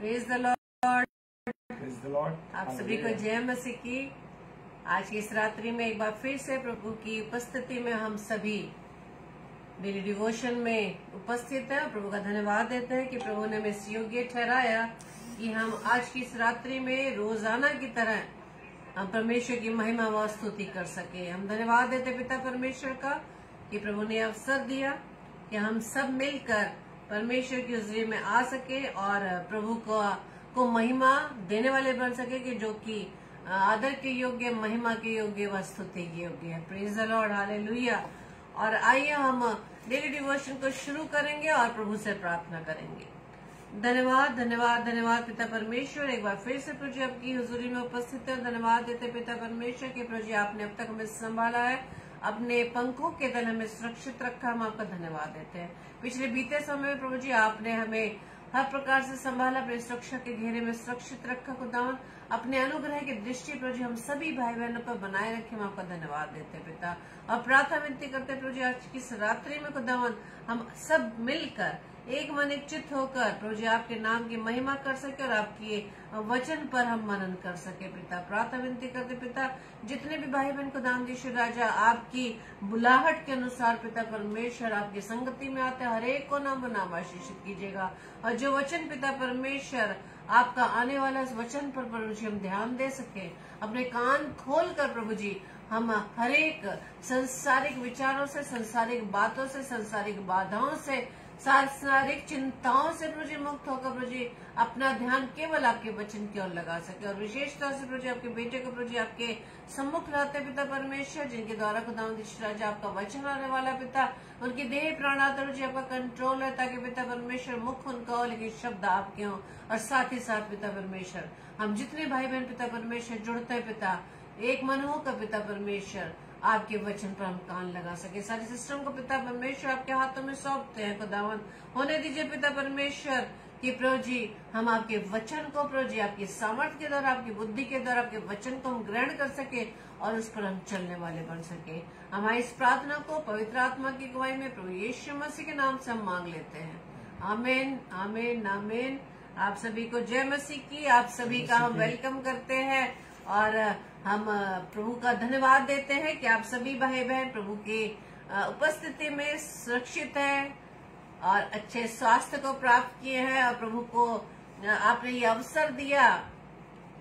Praise the Lord. Praise the Lord. आप सभी को जय मसीह की। आज की इस रात्रि में एक बार फिर से प्रभु की उपस्थिति में हम सभी डेली डिवोशन में उपस्थित हैं। प्रभु का धन्यवाद देते हैं कि प्रभु ने हमें इस योग्य ठहराया कि हम आज की इस रात्रि में रोजाना की तरह हम परमेश्वर की महिमा व स्तुति कर सके। हम धन्यवाद देते पिता परमेश्वर का कि प्रभु ने अवसर दिया कि हम सब मिलकर परमेश्वर की हुजूरी में आ सके और प्रभु को महिमा देने वाले बन सके कि जो कि आदर के योग्य, महिमा के योग्य व स्तुति के योग्य है। Praise the lord, hallelujah. और आइए हम डेली डिवोशन को शुरू करेंगे और प्रभु से प्रार्थना करेंगे। धन्यवाद धन्यवाद धन्यवाद पिता परमेश्वर, एक बार फिर से प्रभु जी आपकी हुजूरी में उपस्थित है। धन्यवाद देते पिता परमेश्वर के प्रभु जी आपने अब तक हमें संभाला है, अपने पंखों के तले हमें सुरक्षित रखा। हम आपका धन्यवाद देते हैं। पिछले बीते समय में प्रभु जी आपने हमें हर प्रकार से संभाला, अपनी सुरक्षा के घेरे में सुरक्षित रखा। खुदावन अपने अनुग्रह की दृष्टि प्रभु जी हम सभी भाई बहनों पर बनाए रखे। हम आपका धन्यवाद देते पिता और प्रार्थना विनती करते प्रभु जी आज की इस रात्रि में खुदावन हम सब मिलकर एक मन एक चित्त होकर प्रभु जी आपके नाम की महिमा कर सके और आपके वचन पर हम मनन कर सके। पिता प्रार्थना विनती करते पिता जितने भी भाई बहन खुदावंद यीशु राजा आपकी बुलाहट के अनुसार पिता परमेश्वर आपकी संगति में आते हर एक को नाम बनाम आशीषित कीजिएगा। और जो वचन पिता परमेश्वर आपका आने वाला इस वचन पर प्रभु जी हम ध्यान दे सके, अपने कान खोल कर प्रभु जी हम हर एक संसारिक विचारों से, संसारिक बातों से, संसारिक बाधाओं से, सांसारिक चिंताओं से प्रभु जी मुक्त होकर प्रभु जी अपना ध्यान केवल आपके वचन की ओर लगा सके। और विशेष तौर से प्रभु जी आपके बेटे को प्रभु जी आपके सम्मुख लाते पिता परमेश्वर, जिनके द्वारा खुदावंद यीशु राजा आपका वचन आने वाला पिता, उनकी देह प्राणात प्रभु जी आपका कंट्रोल है, ताकि पिता परमेश्वर मुख उनका हो लेकिन शब्द आपके हों। और साथ ही साथ पिता परमेश्वर हम जितने भाई बहन पिता परमेश्वर जुड़ते हैं पिता, एक मन होकर पिता परमेश्वर आपके वचन पर हम कान लगा सके। सारे सिस्टम को पिता परमेश्वर आपके हाथों में सौंपते हैं। खुदावन होने दीजिए पिता परमेश्वर कि प्रभु जी हम आपके वचन को प्रभु जी आपकी सामर्थ्य के द्वारा, आपकी बुद्धि के द्वारा आपके वचन को हम ग्रहण कर सके और उस पर हम चलने वाले बन सके। हमारी इस प्रार्थना को पवित्र आत्मा की अगुवाई में प्रभु यीशु मसीह के नाम से हम मांग लेते हैं। आमीन आमीन आमीन। आप सभी को जय मसीह की। आप सभी का हम वेलकम करते हैं और हम प्रभु का धन्यवाद देते हैं कि आप सभी भाई बहन प्रभु की उपस्थिति में सुरक्षित हैं और अच्छे स्वास्थ्य को प्राप्त किए हैं। और प्रभु को आपने ये अवसर दिया,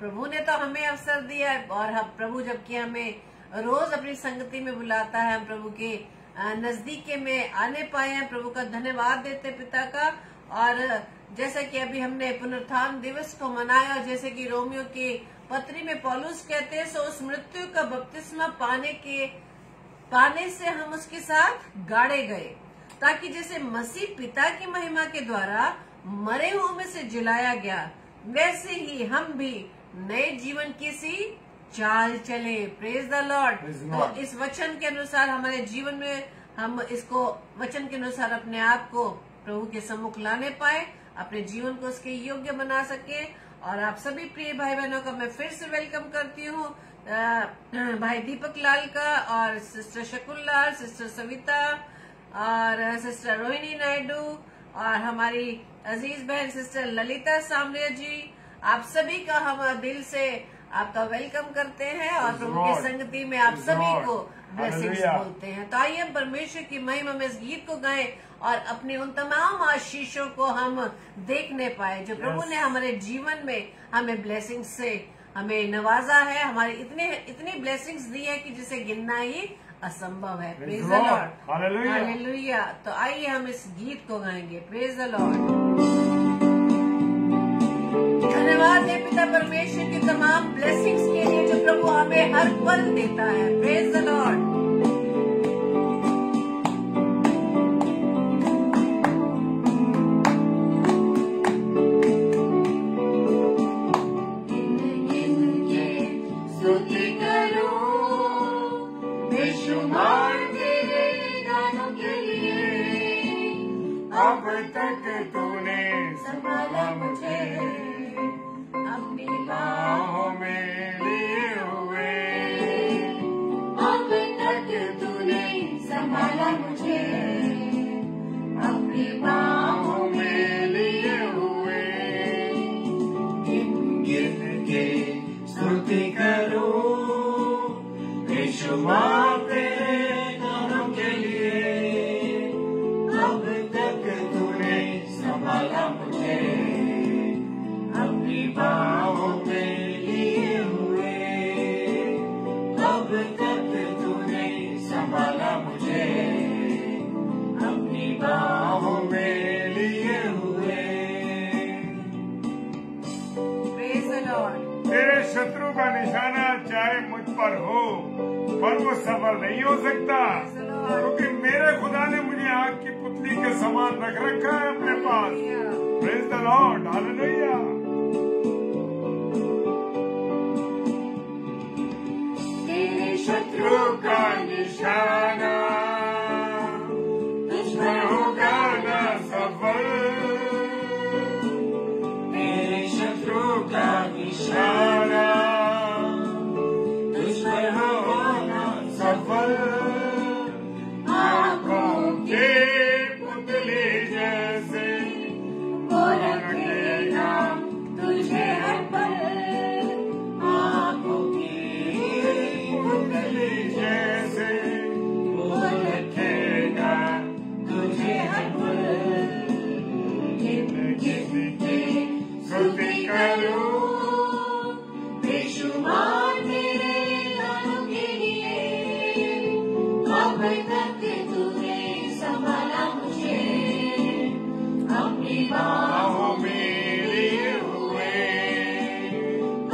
प्रभु ने तो हमें अवसर दिया और हम प्रभु जबकि हमें रोज अपनी संगति में बुलाता है, हम प्रभु के नजदीक में आने पाए हैं। प्रभु का धन्यवाद देते पिता का। और जैसे कि अभी हमने पुनरुत्थान दिवस को मनाया, और जैसे कि रोमियो की पत्री में पौलुस कहते हैं, सो उस मृत्यु का बपतिस्मा पाने से हम उसके साथ गाड़े गए, ताकि जैसे मसीह पिता की महिमा के द्वारा मरे हुओं में से जिलाया गया, वैसे ही हम भी नए जीवन की सी चाल चले। Praise the Lord. तो इस वचन के अनुसार हमारे जीवन में हम इसको वचन के अनुसार अपने आप को प्रभु के सम्मुख लाने पाए, अपने जीवन को उसके योग्य बना सके। और आप सभी प्रिय भाई बहनों का मैं फिर से वेलकम करती हूँ, भाई दीपक लाल का और सिस्टर शकुल लाल, सिस्टर सविता और सिस्टर रोहिणी नायडू और हमारी अजीज बहन सिस्टर ललिता सामरिया जी, आप सभी का हम दिल से आपका वेलकम करते हैं और प्रभु की संगति में आप सभी को ब्लेसिंग्स बोलते हैं। तो आइए हम परमेश्वर की महिमा में इस गीत को गाएं और अपने उन तमाम आशीषों को हम देखने पाए जो प्रभु ने हमारे जीवन में हमें ब्लेसिंग्स से हमें नवाजा है। हमारी इतनी ब्लेसिंग्स दी है कि जिसे गिनना ही असंभव है। Praise the lord, hallelujah. तो आइए हम इस गीत को गाएंगे। Praise the Lord. धन्यवाद है पिता परमेश्वर की तमाम ब्लेसिंग्स के लिए जो प्रभु हमें हर पल देता है। Praise the Lord. अब तक तूने संभाला मुझे, अपनी बाहों में लिए हुए। अब तक तूने संभाला मुझे, अपनी बाहों में लिए हुए। शत्रु का निशाना चाहे मुझ पर हो, पर वो सफल नहीं हो सकता, क्योंकि मेरे खुदा ने मुझे आग की पुतली के समान रख रखा है अपने पास। Praise the lord, hallelujah. तेरे शत्रु का निशाना तुझ पर होगा ना सफल, मेरे शत्रु का निशाना तुझ पर होगा ना सफल। आंखों के पुतले जैसे वो रखेगा तुझे हर पल, आंखों के पुतले जैसे वो रखेगा तुझे हर पल। जिंदगी स्तुति करूं बेशुमार तेरे दानों के लिए, अब तक तूने संभाला मुझे अपनी बाहों में लिए हुए,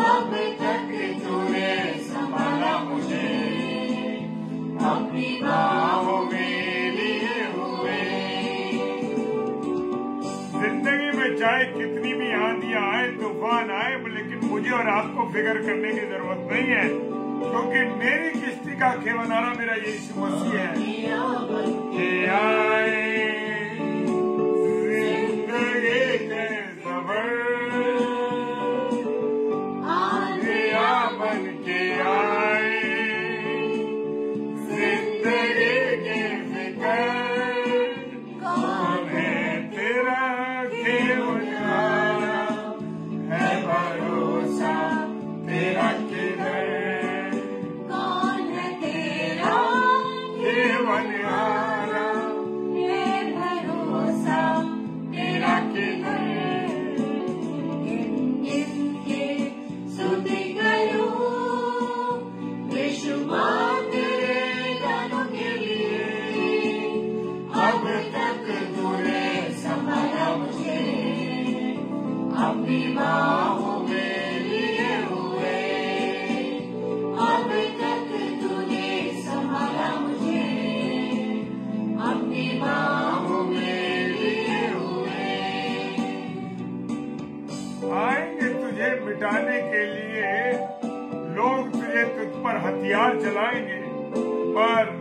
अब तक तूने संभाला मुझे अपनी बाहों में लिए हुए। जिंदगी में चाहे कितनी भी आंधियां आए, तूफान आए, लेकिन मुझे और आपको फिक्र करने की जरूरत नहीं है, क्योंकि मेरी किश्ती का खेवनारा मेरा यीशु मसीह है। के आए जिंदगी के सफर, आंधिया बन के आए जिंदगी की फिक्र, कौन है तेरा खेवनारा, है भरोसा तेरा किधर, कौन है तेरा खेवनारा ये भरोसा तेरा किधर। इनके स्तुति करूं बेशुमार तेरे दानों के लिए, अब तक तूने संभाला मुझे अपनी बाहों में लिए हुए, अब तक तूने संभाला मुझे अपनी बाहों में लिए हुए। आएंगे तुझे मिटाने के लिए लोग, तुझे तुझ पर हथियार चलाएंगे, पर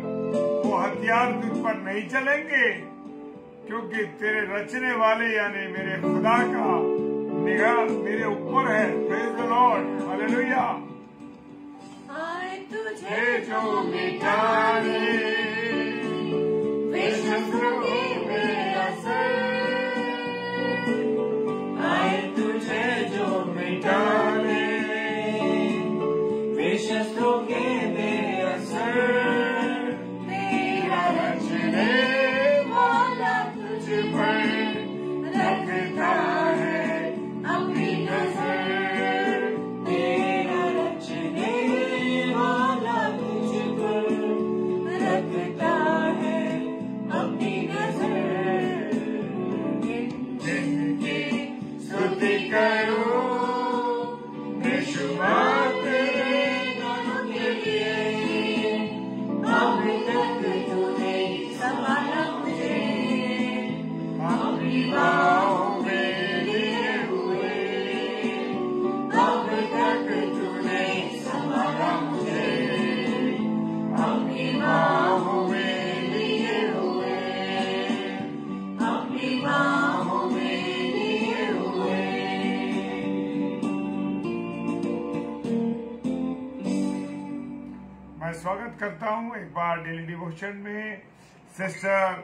वो हथियार तुझ पर नहीं चलेंगे, क्योंकि तेरे रचने वाले यानी मेरे खुदा का निगाह मेरे ऊपर है। Praise the lord, hallelujah. आए तुझे हे जो मिटाने वे शत्रु के बेअसर, आए तुझे जो मिटाने वे शत्रु के बेअसर, मेरा रचने वाला तुझ पर रखता है अपनी नजर, मेरा रचने वाला तुझ पर रखता है अपनी नजर। जिनकी स्तुति करूं बेशुमार तेरे दानों के लिए, अब तक तूने संभाला मुझे अपनी बाहों में लिए हुए, अब तक तूने संभाला मुझे अपनी बाहों में लिए हुए, अपनी बाहों में लिए हुए। मैं स्वागत करता हूं एक बार डेली डिवोशन में सिस्टर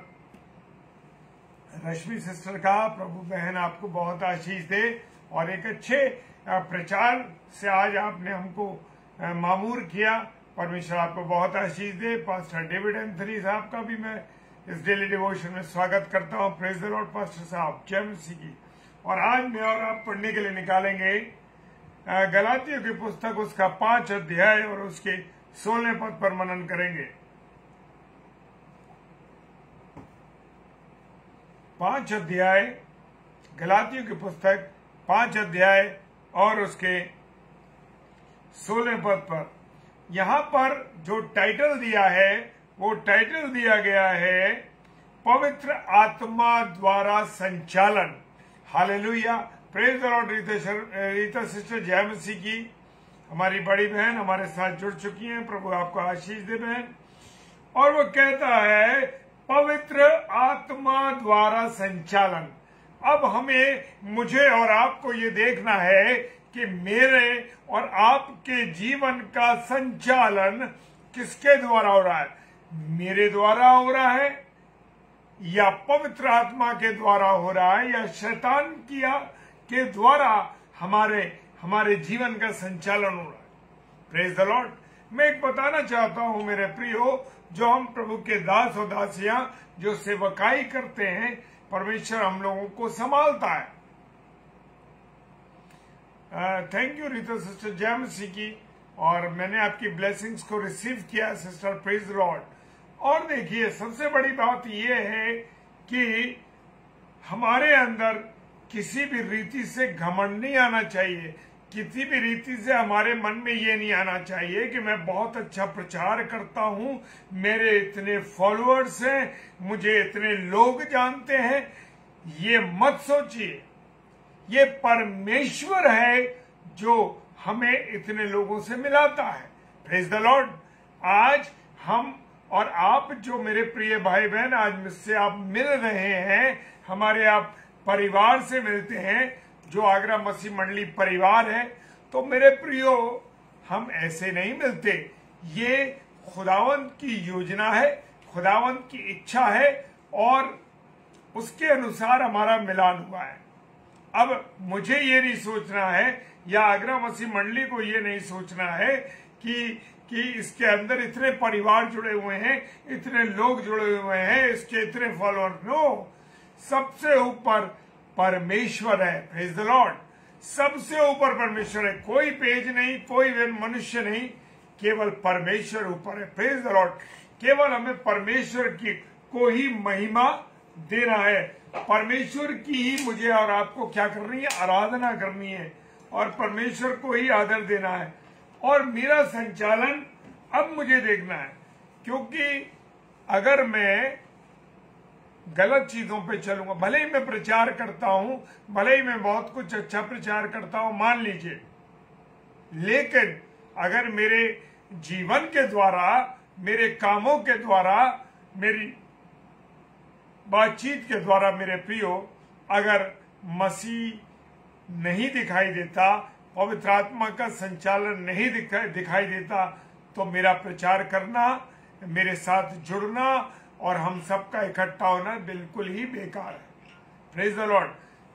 रश्मि सिस्टर का। प्रभु बहन आपको बहुत आशीष दे और एक अच्छे प्रचार से आज आपने हमको मामूर किया। परमेश्वर आपको बहुत आशीष दे। पास्टर डेविड एंथनी साहब का भी मैं इस डेली डिवोशन में स्वागत करता हूं। प्रेज द लॉर्ड पास्टर साहब, जय मसीह की। और आज मैं और आप पढ़ने के लिए निकालेंगे गलातियों की पुस्तक, उसका 5 अध्याय और उसके 16 पद पर मनन करेंगे। 5 अध्याय गलातियों की पुस्तक 5 अध्याय और उसके 16 पद पर। यहां पर जो टाइटल दिया है वो टाइटल दिया गया है पवित्र आत्मा द्वारा संचालन। Hallelujah, praise the Lord. Rita sister जय मसीह की, हमारी बड़ी बहन हमारे साथ जुड़ चुकी हैं। प्रभु आपको आशीष दे बहन। और वो कहता है पवित्र आत्मा द्वारा संचालन। अब हमें, मुझे और आपको ये देखना है कि मेरे और आपके जीवन का संचालन किसके द्वारा हो रहा है? मेरे द्वारा हो रहा है या पवित्र आत्मा के द्वारा हो रहा है या शैतान के द्वारा हमारे जीवन का संचालन हो रहा है? Praise the Lord. मैं एक बताना चाहता हूं मेरे प्रियो, जो हम प्रभु के दास और दासियां जो सेवकाई करते हैं, परमेश्वर हम लोगों को संभालता है। थैंक यू रीता सिस्टर जय मसीह की, और मैंने आपकी ब्लेसिंग्स को रिसीव किया सिस्टर, प्रेज द लॉर्ड। और देखिए, सबसे बड़ी बात यह है कि हमारे अंदर किसी भी रीति से घमंड नहीं आना चाहिए। किसी भी रीति से हमारे मन में ये नहीं आना चाहिए कि मैं बहुत अच्छा प्रचार करता हूं, मेरे इतने फॉलोअर्स हैं, मुझे इतने लोग जानते हैं। ये मत सोचिए, ये परमेश्वर है जो हमें इतने लोगों से मिलाता है। Praise the Lord. आज हम और आप जो मेरे प्रिय भाई बहन आज मुझसे आप मिल रहे हैं, हमारे आप परिवार से मिलते हैं, जो आगरा मसीह मंडली परिवार है, तो मेरे प्रियो हम ऐसे नहीं मिलते। ये खुदावंत की योजना है, खुदावंत की इच्छा है, और उसके अनुसार हमारा मिलान हुआ है। अब मुझे ये नहीं सोचना है, या आगरा मसीह मंडली को ये नहीं सोचना है कि इसके अंदर इतने परिवार जुड़े हुए हैं, इतने लोग जुड़े हुए हैं, इसके इतने फॉलोअर। नो, सबसे ऊपर परमेश्वर है। Praise the Lord. सबसे ऊपर परमेश्वर है, कोई पेज नहीं, कोई मनुष्य नहीं, केवल परमेश्वर ऊपर है। Praise the Lord. केवल हमें परमेश्वर की को ही महिमा देना है, परमेश्वर की ही मुझे और आपको क्या करनी है? आराधना करनी है, और परमेश्वर को ही आदर देना है। और मेरा संचालन अब मुझे देखना है, क्योंकि अगर मैं गलत चीजों पे चलूंगा, भले ही मैं प्रचार करता हूं, भले ही मैं बहुत कुछ अच्छा प्रचार करता हूं, मान लीजिए, लेकिन अगर मेरे जीवन के द्वारा, मेरे कामों के द्वारा, मेरी बातचीत के द्वारा, मेरे प्रियो, अगर मसीह नहीं दिखाई देता, पवित्र आत्मा का संचालन नहीं दिखाई देता, तो मेरा प्रचार करना, मेरे साथ जुड़ना और हम सबका इकट्ठा होना बिल्कुल ही बेकार है। Praise the Lord.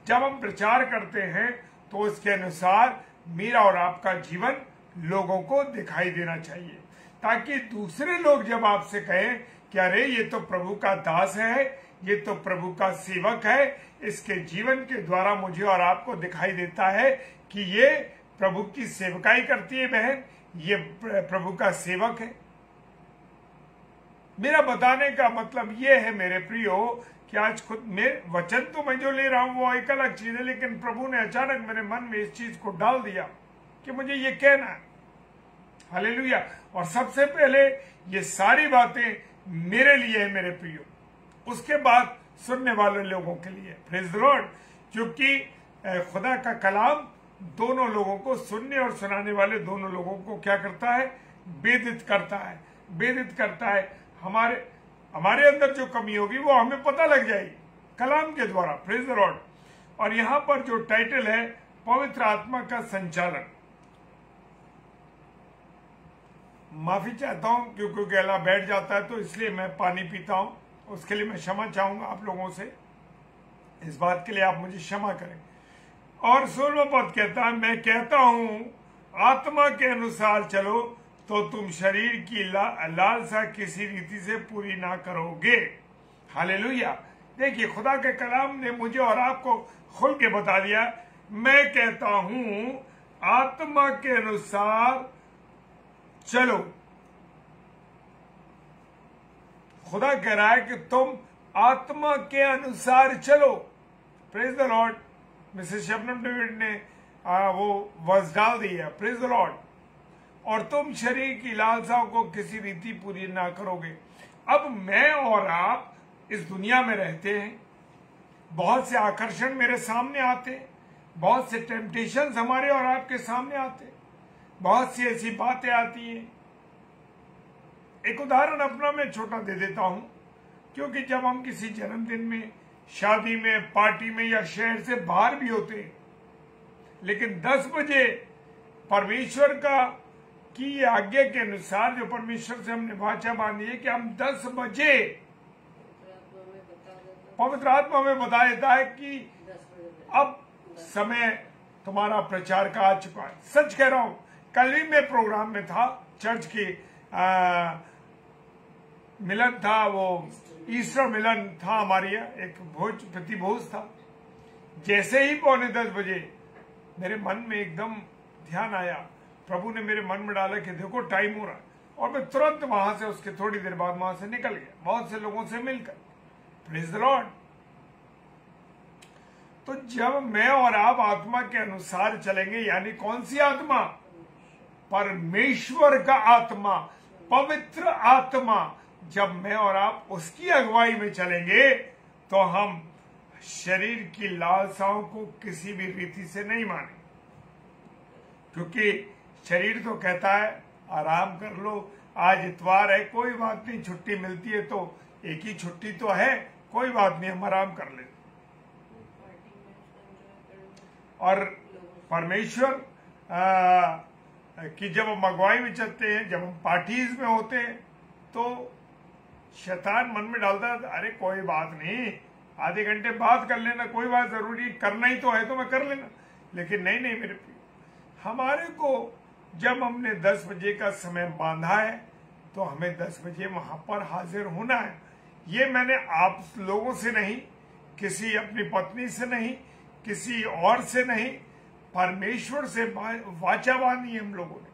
जब हम प्रचार करते हैं तो उसके अनुसार मेरा और आपका जीवन लोगों को दिखाई देना चाहिए, ताकि दूसरे लोग जब आपसे कहें कि अरे ये तो प्रभु का दास है, ये तो प्रभु का सेवक है, इसके जीवन के द्वारा मुझे और आपको दिखाई देता है कि ये प्रभु की सेवकाई करती है बहन, ये प्रभु का सेवक है। मेरा बताने का मतलब ये है मेरे प्रियो कि आज खुद मेरे वचन तो मैं जो ले रहा हूं वो एक अलग चीज है, लेकिन प्रभु ने अचानक मेरे मन में इस चीज को डाल दिया कि मुझे ये कहना है। हालेलुया। और सबसे पहले ये सारी बातें मेरे लिए है मेरे प्रियो, उसके बाद सुनने वाले लोगों के लिए। Praise the Lord. क्योंकि खुदा का कलाम दोनों लोगों को, सुनने और सुनाने वाले दोनों लोगों को क्या करता है? वेदित करता है, वेदित करता है। हमारे अंदर जो कमी होगी वो हमें पता लग जाएगी कलाम के द्वारा। Praise the Lord. और यहां पर जो टाइटल है पवित्र आत्मा का संचालन, माफी चाहता हूं क्योंकि गला बैठ जाता है, तो इसलिए मैं पानी पीता हूं, उसके लिए मैं क्षमा चाहूंगा आप लोगों से, इस बात के लिए आप मुझे क्षमा करें। और 16वां पद कहता है, मैं कहता हूं आत्मा के अनुसार चलो तो तुम शरीर की लालसा किसी रीति से पूरी ना करोगे। हालेलुया। देखिए, खुदा के कलाम ने मुझे और आपको खुल के बता दिया, मैं कहता हूं आत्मा के अनुसार चलो। खुदा कह रहा है कि तुम आत्मा के अनुसार चलो। Praise the Lord. Mrs Shabnam David ने वो वर्स डाल दी है। Praise the Lord. और तुम शरीर की लालसाओं को किसी रीति पूरी ना करोगे। अब मैं और आप इस दुनिया में रहते हैं, बहुत से आकर्षण मेरे सामने आते हैं, बहुत से टेम्पटेशंस हमारे और आपके सामने आते हैं, बहुत सी ऐसी बातें आती हैं। एक उदाहरण अपना मैं छोटा दे देता हूं, क्योंकि जब हम किसी जन्मदिन में, शादी में, पार्टी में या शहर से बाहर भी होते हैं, लेकिन 10 बजे परमेश्वर की आज्ञा के अनुसार जो परमेश्वर से हमने वाचा बांधी है कि हम 10 बजे, पवित्र आत्मा में बता देता है कि अब समय तुम्हारा प्रचार का आ चुका है। सच कह रहा हूं, कल भी मैं प्रोग्राम में था, चर्च के मिलन था, वो ईस्टर मिलन था हमारे यहाँ, एक प्रतिभोज था। जैसे ही 9:45 बजे मेरे मन में एकदम ध्यान आया, प्रभु ने मेरे मन में डाला कि देखो टाइम हो रहा है, और मैं तुरंत वहां से, उसके थोड़ी देर बाद वहां से निकल गया, बहुत से लोगों से मिलकर। Praise the Lord. तो जब मैं और आप आत्मा के अनुसार चलेंगे, यानी कौन सी आत्मा? परमेश्वर का आत्मा, पवित्र आत्मा। जब मैं और आप उसकी अगुवाई में चलेंगे तो हम शरीर की लालसाओं को किसी भी रीति से नहीं मानेंगे, क्योंकि शरीर तो कहता है आराम कर लो, आज इतवार है, कोई बात नहीं, छुट्टी मिलती है तो एक ही छुट्टी तो है, कोई बात नहीं, हम आराम कर लेते। और परमेश्वर की जब हम अगुवाई में चलते हैं, जब हम पार्टीज में होते हैं, तो शैतान मन में डालता है अरे कोई बात नहीं, आधे घंटे बात कर लेना, कोई बात जरूरी करना ही तो है तो मैं कर लेना। लेकिन नहीं नहीं मेरे प्रिय, हमारे को जब हमने 10 बजे का समय बांधा है तो हमें 10 बजे वहां पर हाजिर होना है। ये मैंने आप लोगों से नहीं, किसी अपनी पत्नी से नहीं, किसी और से नहीं, परमेश्वर से वाचा बांधी है हम लोगों ने।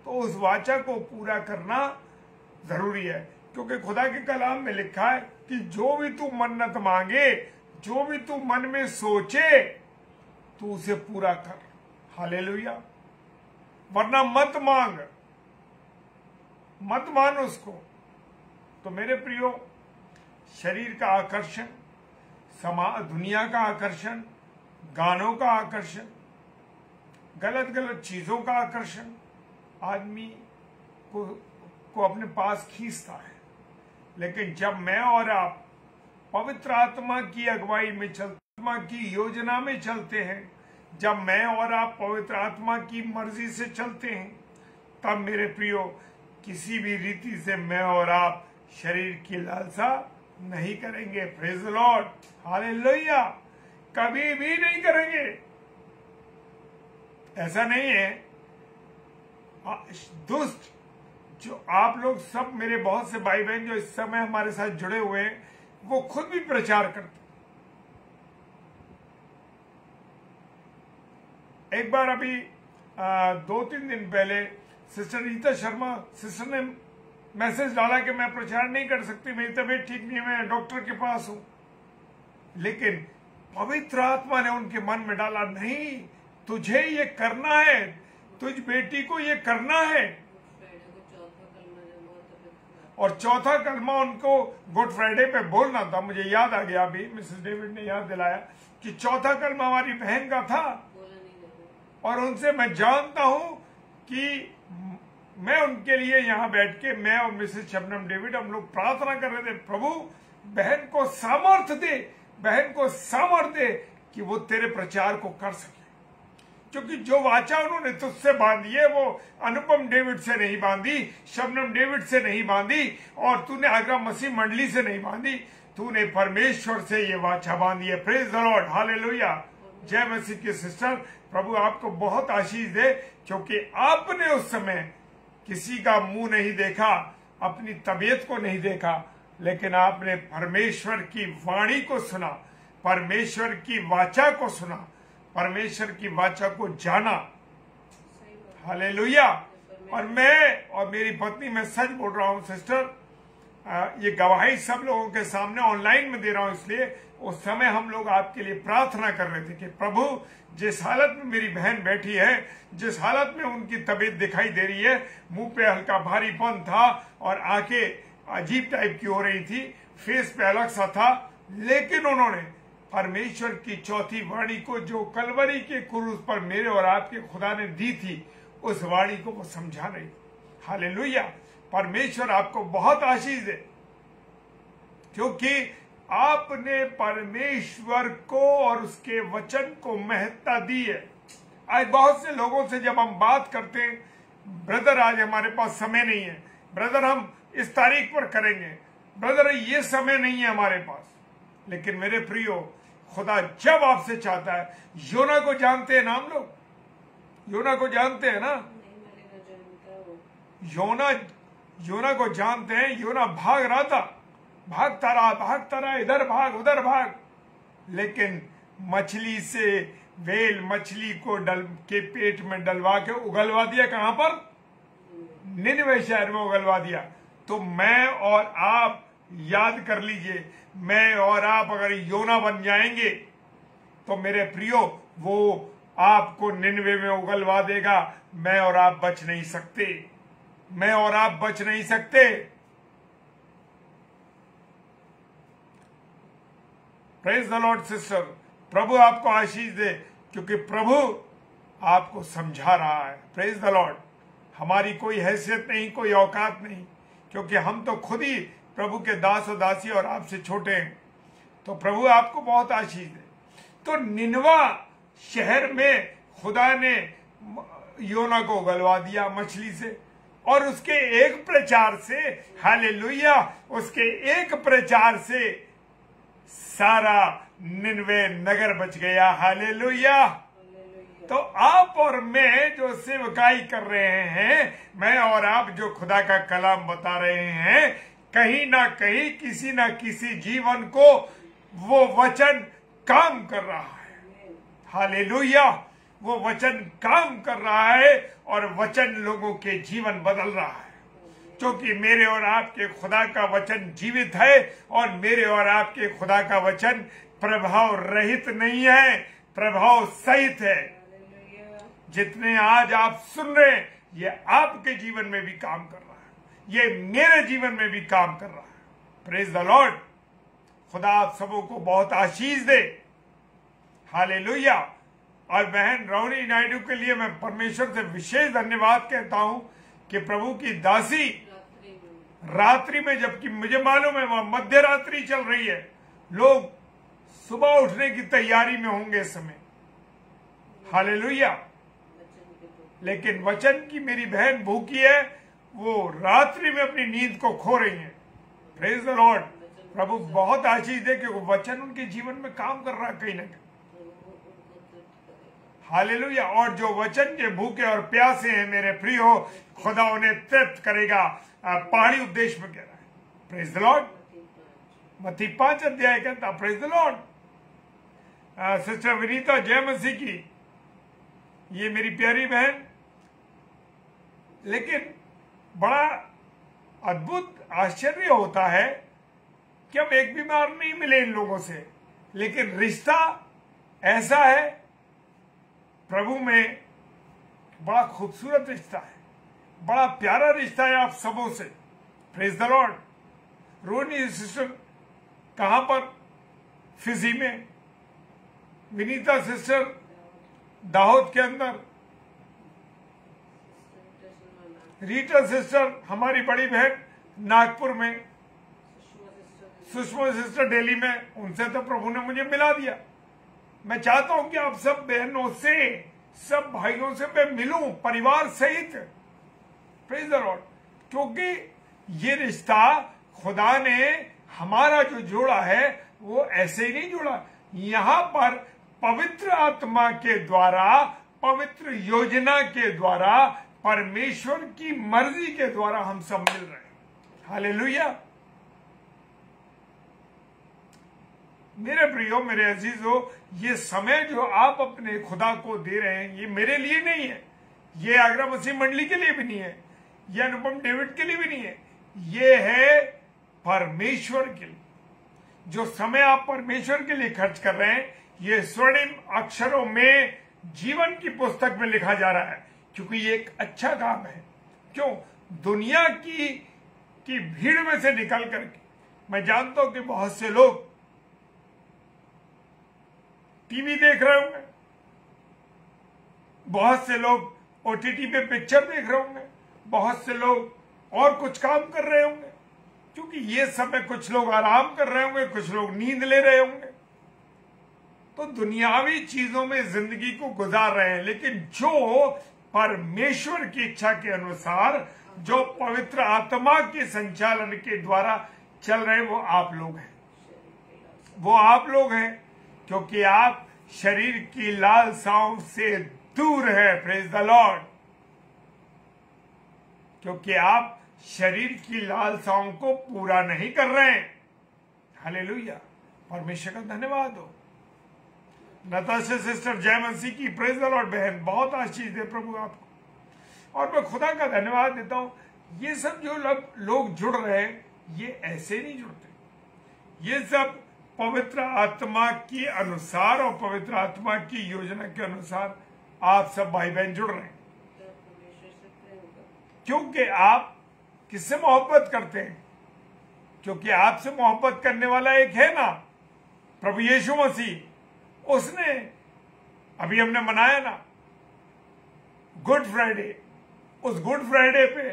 तो उस वाचा को पूरा करना जरूरी है, क्योंकि खुदा के कलाम में लिखा है कि जो भी तू मन्नत मांगे, जो भी तू मन में सोचे, तू उसे पूरा कर। हालेलुया। वरना मत मांग, मत मान उसको। तो मेरे प्रियो, शरीर का आकर्षण, दुनिया का आकर्षण, गानों का आकर्षण, गलत गलत चीजों का आकर्षण आदमी को अपने पास खींचता है। लेकिन जब मैं और आप पवित्र आत्मा की अगुवाई में चलते, आत्मा की योजना में चलते हैं, जब मैं और आप पवित्र आत्मा की मर्जी से चलते हैं, तब मेरे प्रियो किसी भी रीति से मैं और आप शरीर की लालसा नहीं करेंगे। Praise the lord, hallelujah. कभी भी नहीं करेंगे। ऐसा नहीं है। दुष्ट जो आप लोग सब, मेरे बहुत से भाई बहन जो इस समय हमारे साथ जुड़े हुए हैं, वो खुद भी प्रचार करते। एक बार अभी 2-3 दिन पहले सिस्टर रीता शर्मा सिस्टर ने मैसेज डाला कि मैं प्रचार नहीं कर सकती, मेरी तबीयत ठीक नहीं है, मैं डॉक्टर के पास हूं। लेकिन पवित्र आत्मा ने उनके मन में डाला, नहीं तुझे ये करना है, तुझ बेटी को ये करना है। और चौथा कलमा उनको गुड फ्राइडे पे बोलना था। मुझे याद आ गया, अभी मिसेस डेविड ने याद दिलाया कि चौथा कलमा हमारी बहन का था। और उनसे मैं जानता हूं कि मैं उनके लिए यहाँ बैठ के, मैं और मिसेस शबनम डेविड, हम लोग प्रार्थना कर रहे थे, प्रभु बहन को सामर्थ्य दे, बहन को सामर्थ्य दे कि वो तेरे प्रचार को कर सके। क्योंकि जो वाचा उन्होंने तुझसे बांधी है वो अनुपम डेविड से नहीं बांधी, शबनम डेविड से नहीं बांधी, और तूने आगरा मसीह मंडली से नहीं बांधी, तूने परमेश्वर से ये वाचा बांधी है। Praise the lord, hallelujah. जय मसीह की सिस्टर, प्रभु आपको बहुत आशीष दे, क्योंकि आपने उस समय किसी का मुंह नहीं देखा, अपनी तबीयत को नहीं देखा, लेकिन आपने परमेश्वर की वाणी को सुना, परमेश्वर की वाचा को सुना, परमेश्वर की वाचा को जाना। हालेलुया। और मैं और मेरी पत्नी, मैं सच बोल रहा हूं सिस्टर, ये गवाही सब लोगों के सामने ऑनलाइन में दे रहा हूं, इसलिए उस समय हम लोग आपके लिए प्रार्थना कर रहे थे कि प्रभु जिस हालत में मेरी बहन बैठी है, जिस हालत में उनकी तबीयत दिखाई दे रही है, मुंह पे हल्का भारीपन था और आंखें अजीब टाइप की हो रही थी, फेस पे अलग सा था, लेकिन उन्होंने परमेश्वर की चौथी वाणी को जो कलवरी के क्रूस पर मेरे और आपके खुदा ने दी थी, उस वाणी को वो समझा रही। हालेलुया। परमेश्वर आपको बहुत आशीष दे, क्योंकि आपने परमेश्वर को और उसके वचन को महत्ता दी है। आज बहुत से लोगों से जब हम बात करते हैं, ब्रदर आज हमारे पास समय नहीं है, ब्रदर हम इस तारीख पर करेंगे, ब्रदर ये समय नहीं है हमारे पास। लेकिन मेरे प्रियो, खुदा जब आपसे चाहता है, योना को जानते हैं ना हम लोग, योना को जानते हैं ना, योना को जानते हैं। योना भाग रहा था, भागता रहा, इधर भाग उधर भाग, लेकिन मछली से वेल मछली को के पेट में डलवा के उगलवा दिया। कहां पर? निनवे शहर में उगलवा दिया। तो मैं और आप याद कर लीजिए, मैं और आप अगर योना बन जाएंगे तो मेरे प्रियो, वो आपको निनवे में उगलवा देगा। मैं और आप बच नहीं सकते, मैं और आप बच नहीं सकते। Praise the lord sister. प्रभु आपको आशीष दे, क्योंकि प्रभु आपको समझा रहा है। Praise the lord. हमारी कोई हैसियत नहीं, कोई औकात नहीं, क्योंकि हम तो खुद ही प्रभु के दास और दासी और आपसे छोटे हैं। तो प्रभु आपको बहुत आशीष दे। तो निनवा शहर में खुदा ने योना को उगलवा दिया मछली से, और उसके एक प्रचार से, हालेलुया, उसके एक प्रचार से सारा निनवे नगर बच गया। हालेलुया। तो आप और मैं जो सेवकाई कर रहे हैं, मैं और आप जो खुदा का कलाम बता रहे हैं, कहीं ना कहीं किसी ना किसी जीवन को वो वचन काम कर रहा है। हालेलुया। वो वचन काम कर रहा है और वचन लोगों के जीवन बदल रहा है, क्योंकि मेरे और आपके खुदा का वचन जीवित है, और मेरे और आपके खुदा का वचन प्रभाव रहित नहीं है, प्रभाव सहित है। जितने आज आप सुन रहे हैं, ये आपके जीवन में भी काम कर रहा है, ये मेरे जीवन में भी काम कर रहा है। Praise the Lord. खुदा आप सबों को बहुत आशीष दे। हालेलुया। और बहन रौनी नायडू के लिए मैं परमेश्वर से विशेष धन्यवाद कहता हूं कि प्रभु की दासी रात्रि में, जबकि मुझे मालूम है वहां मध्य रात्रि चल रही है, लोग सुबह उठने की तैयारी में होंगे इस समय। हालेलुया। लेकिन वचन की मेरी बहन भूखी है, वो रात्रि में अपनी नींद को खो रही है। Praise the Lord. प्रभु बहुत आशीष दे कि वो वचन उनके जीवन में काम कर रहा है कहीं ना कहीं। हालेलुया। और जो वचन के भूखे और प्यासे हैं मेरे प्रियो, खुदा उन्हें तृप्त करेगा। पहाड़ी उपदेश में कह रहा है। Praise the Lord. मत्ती 5 अध्याय कहता, praise the lord. Sister Vinita, जय मसीह की, ये मेरी प्यारी बहन। लेकिन बड़ा अद्भुत आश्चर्य होता है कि हम एक बीमार नहीं मिले इन लोगों से, लेकिन रिश्ता ऐसा है प्रभु में, बड़ा खूबसूरत रिश्ता है, बड़ा प्यारा रिश्ता है आप सबों से। Praise the Lord. Ronnie sister कहां पर? फिजी में। विनीता सिस्टर दाहोद के अंदर। रीटा सिस्टर हमारी बड़ी बहन नागपुर में। सुषमा सिस्टर दिल्ली में। उनसे तो प्रभु ने मुझे मिला दिया। मैं चाहता हूं कि आप सब बहनों से, सब भाइयों से मैं मिलूं, परिवार सहित। Praise the Lord. क्योंकि ये रिश्ता खुदा ने हमारा जो जोड़ा है, वो ऐसे ही नहीं जोड़ा। यहां पर पवित्र आत्मा के द्वारा, पवित्र योजना के द्वारा, परमेश्वर की मर्जी के द्वारा हम सब मिल रहे हैं। हालेलुया। मेरे प्रियो, मेरे अजीजों, ये समय जो आप अपने खुदा को दे रहे हैं, ये मेरे लिए नहीं है, ये आगरा मसीह मंडली के लिए भी नहीं है, ये अनुपम डेविड के लिए भी नहीं है, ये है परमेश्वर के लिए। जो समय आप परमेश्वर के लिए खर्च कर रहे हैं, ये स्वर्णिम अक्षरों में जीवन की पुस्तक में लिखा जा रहा है, क्योंकि ये एक अच्छा काम है। क्यों? दुनिया की भीड़ में से निकल करके, मैं जानता हूं कि बहुत से लोग टीवी देख रहे होंगे, बहुत से लोग ओटीटी पे पिक्चर देख रहे होंगे, बहुत से लोग और कुछ काम कर रहे होंगे, क्योंकि ये समय कुछ लोग आराम कर रहे होंगे, कुछ लोग नींद ले रहे होंगे, तो दुनियावी चीजों में जिंदगी को गुजार रहे हैं। लेकिन जो परमेश्वर की इच्छा के अनुसार, जो पवित्र आत्मा के संचालन के द्वारा चल रहे हैं, वो आप लोग हैं। वो आप लोग हैं, क्योंकि आप शरीर की लालसाओं से दूर है। Praise the Lord. क्योंकि आप शरीर की लालसाओं को पूरा नहीं कर रहे हैं। हालेलुया, परमेश्वर का धन्यवाद हो। नताशा सिस्टर जय मसीह की। प्रेज द लॉर्ड बहन, बहुत आशीष दे प्रभु आपको। और मैं खुदा का धन्यवाद देता हूं, ये सब जो लोग जुड़ रहे हैं, ये ऐसे नहीं जुड़ते। ये सब पवित्र आत्मा के अनुसार और पवित्र आत्मा की योजना के अनुसार आप सब भाई बहन जुड़ रहे हैं, क्योंकि आप किससे मोहब्बत करते हैं? क्योंकि आपसे मोहब्बत करने वाला एक है ना, प्रभु यीशु मसीह। उसने अभी हमने मनाया ना गुड फ्राइडे, उस गुड फ्राइडे पे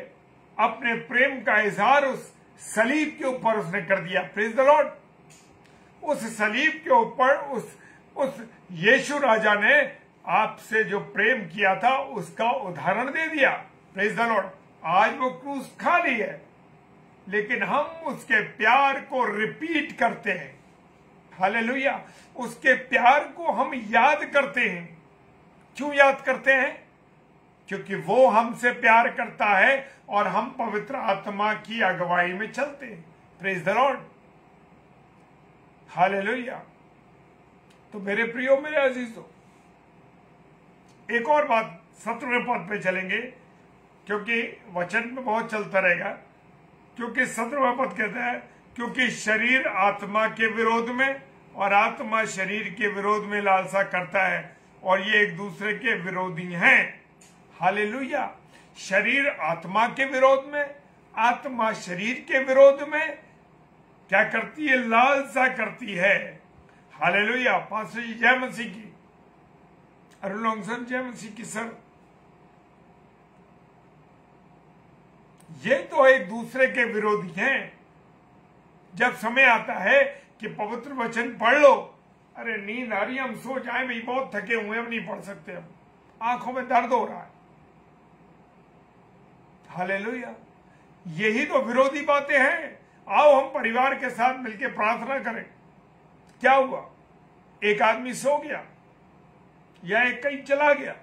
अपने प्रेम का इजहार उस सलीब के ऊपर उसने कर दिया। Praise the Lord. उस सलीब के ऊपर उस यीशु राजा ने आपसे जो प्रेम किया था उसका उदाहरण दे दिया। Praise the Lord. आज वो क्रूस खाली है, लेकिन हम उसके प्यार को रिपीट करते हैं। हालेलुया। उसके प्यार को हम याद करते हैं। क्यों याद करते हैं? क्योंकि वो हमसे प्यार करता है और हम पवित्र आत्मा की अगुवाई में चलते हैं। Praise the lord. हालेलुया। तो मेरे प्रियो, मेरे अजीजों, एक और बात 17वें पद पे चलेंगे, क्योंकि वचन में बहुत चलता रहेगा। क्योंकि 17वां पद कहता है, क्योंकि शरीर आत्मा के विरोध में और आत्मा शरीर के विरोध में लालसा करता है, और ये एक दूसरे के विरोधी हैं। हालेलुया। शरीर आत्मा के विरोध में, आत्मा शरीर के विरोध में क्या करती है? लालसा करती है। हालेलुया। पास्टर जी जय मसीह की। अरुण सर जय मसीह की। सर, ये तो एक दूसरे के विरोधी हैं। जब समय आता है कि पवित्र वचन पढ़ लो, अरे नींद आ रही है, हम सो जाए, भाई बहुत थके हुए हैं, हम नहीं पढ़ सकते, हम आंखों में दर्द हो रहा है। हालेलुया। यही तो विरोधी बातें हैं। आओ हम परिवार के साथ मिलकर प्रार्थना करें। क्या हुआ? एक आदमी सो गया या एक कहीं चला गया,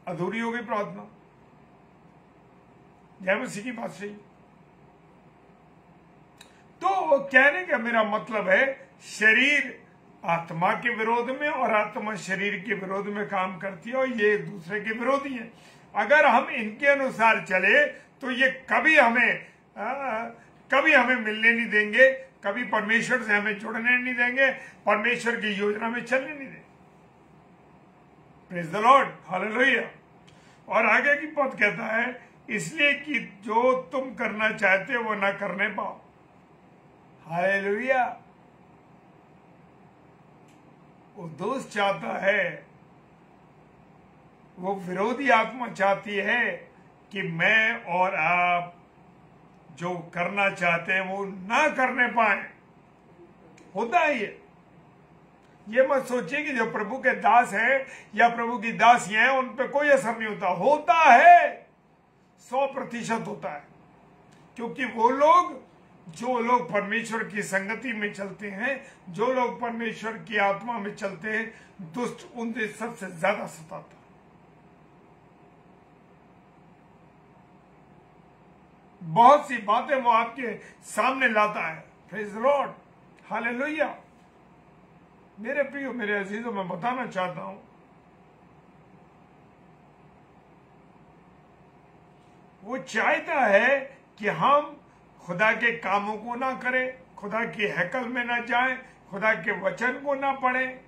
अधूरी हो गई प्रार्थना। जय मसीह की बात सही। तो कहने का मेरा मतलब है, शरीर आत्मा के विरोध में और आत्मा शरीर के विरोध में काम करती है, और ये एक दूसरे के विरोधी हैं। अगर हम इनके अनुसार चले तो ये कभी हमें मिलने नहीं देंगे, कभी परमेश्वर से हमें जुड़ने नहीं देंगे, परमेश्वर की योजना में चलने नहीं देंगे। Praise the lord. हालेलुया। और आगे की पद कहता है, इसलिए कि जो तुम करना चाहते हो वो ना करने पाओ। हालेलुया। वो दोस्त चाहता है, वो विरोधी आत्मा चाहती है कि मैं और आप जो करना चाहते हैं वो ना करने पाए। होता है ये मत सोचिए कि जो प्रभु के दास हैं या प्रभु की दासियां हैं उन पे कोई असर नहीं होता। होता है, 100% होता है। क्योंकि वो लोग, जो लोग परमेश्वर की संगति में चलते हैं, जो लोग परमेश्वर की आत्मा में चलते हैं, दुष्ट उनसे सबसे ज्यादा सताता है। बहुत सी बातें वो आपके सामने लाता है। Praise the lord. हालेलुया। मेरे प्रियो, मेरे अजीजों, मैं बताना चाहता हूं, वो चाहता है कि हम खुदा के कामों को ना करें, खुदा की हैकल में ना जाएं, खुदा के वचन को ना पढ़ें।